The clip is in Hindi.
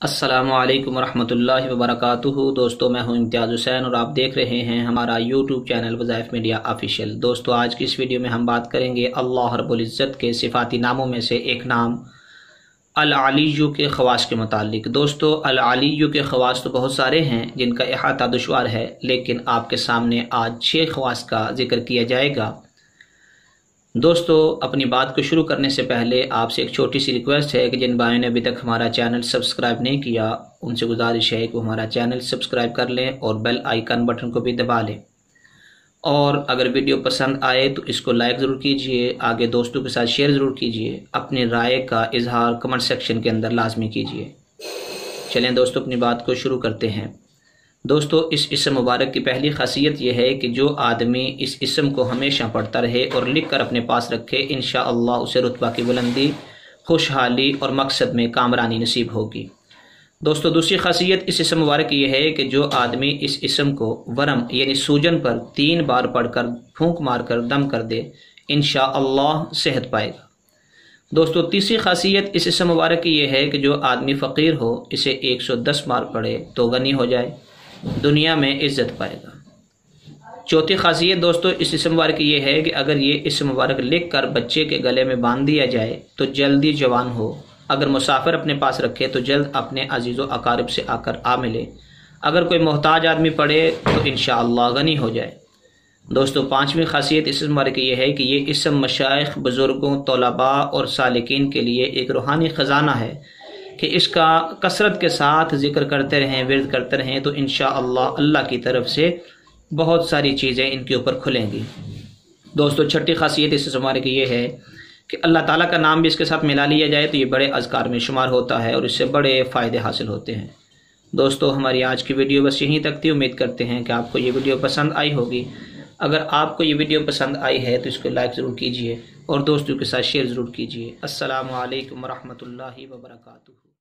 अस्सलामुअलैकुम रहमतुल्लाहि व बरकातुहू। दोस्तों, मैं हूं इम्तियाज़ हुसैन और आप देख रहे हैं हमारा यूट्यूब चैनल वज़ाइफ मीडिया ऑफिशियल। दोस्तों, आज की इस वीडियो में हम बात करेंगे अल्लाह रब्बुल इज़्ज़त के सिफ़ाती नामों में से एक नाम अल अलीय्यु के ख़वास के मुतालिक। दोस्तों, अल अलीय्यु के ख़वास तो बहुत सारे हैं जिनका इहाता दुश्वार है, लेकिन आपके सामने आज 6 ख़वास का जिक्र किया जाएगा। दोस्तों, अपनी बात को शुरू करने से पहले आपसे एक छोटी सी रिक्वेस्ट है कि जिन भाइयों ने अभी तक हमारा चैनल सब्सक्राइब नहीं किया, उनसे गुजारिश है कि वो हमारा चैनल सब्सक्राइब कर लें और बेल आइकन बटन को भी दबा लें। और अगर वीडियो पसंद आए तो इसको लाइक ज़रूर कीजिए, आगे दोस्तों के साथ शेयर ज़रूर कीजिए, अपनी राय का इजहार कमेंट सेक्शन के अंदर लाजमी कीजिए। चलें दोस्तों, अपनी बात को शुरू करते हैं। दोस्तों, इस इसम मुबारक की पहली खासियत यह है कि जो आदमी इस इसम को हमेशा पढ़ता रहे और लिख कर अपने पास रखे, इंशाअल्लाह उसे रुतबा की बुलंदी, खुशहाली और मकसद में कामरानी नसीब होगी। दोस्तों, दूसरी खासियत इस इसम मुबारक की यह है कि जो आदमी इस इसम को वरम यानी सूजन पर 3 बार पढ़कर फूंक मारकर दम कर दे, इंशाअल्लाह सेहत पाएगा। दोस्तों, तीसरी खासियत इस इसम मुबारक की यह है कि जो आदमी फ़कीर हो, इसे 110 बार पढ़े तो गनी हो जाए, दुनिया में इज्जत पाएगा। चौथी खासियत दोस्तों इस इसम मुबारक की यह है कि अगर ये इसम मुबारक लिख कर बच्चे के गले में बांध दिया जाए तो जल्दी जवान हो। अगर मुसाफिर अपने पास रखे तो जल्द अपने अजीज़ो अकारिब से आकर आ मिले। अगर कोई मोहताज आदमी पढ़े तो इंशाअल्लाह गनी हो जाए। दोस्तों, पाँचवीं खासियत इस इसम मुबारक की यह है कि ये इसम मशाइख, बुज़ुर्गों, तलबा और सालिकीन के लिए एक रूहानी ख़जाना है कि इसका कसरत के साथ ज़िक्र करते रहें, विर्द करते रहें तो इंशाअल्लाह अल्लाह की तरफ से बहुत सारी चीज़ें इनके ऊपर खुलेंगी। दोस्तों, छठी खासियत इस इसम मुबारक की ये है कि अल्लाह ताला का नाम भी इसके साथ मिला लिया जाए तो ये बड़े अज़कार में शुमार होता है और इससे बड़े फ़ायदे हासिल होते हैं। दोस्तों, हमारी आज की वीडियो बस यहीं तक थी। उम्मीद करते हैं कि आपको ये वीडियो पसंद आई होगी। अगर आपको ये वीडियो पसंद आई है तो इसको लाइक ज़रूर कीजिए और दोस्तों के साथ शेयर ज़रूर कीजिए। अस्सलामु अलैकुम व रहमतुल्लाहि व बरकातुहू।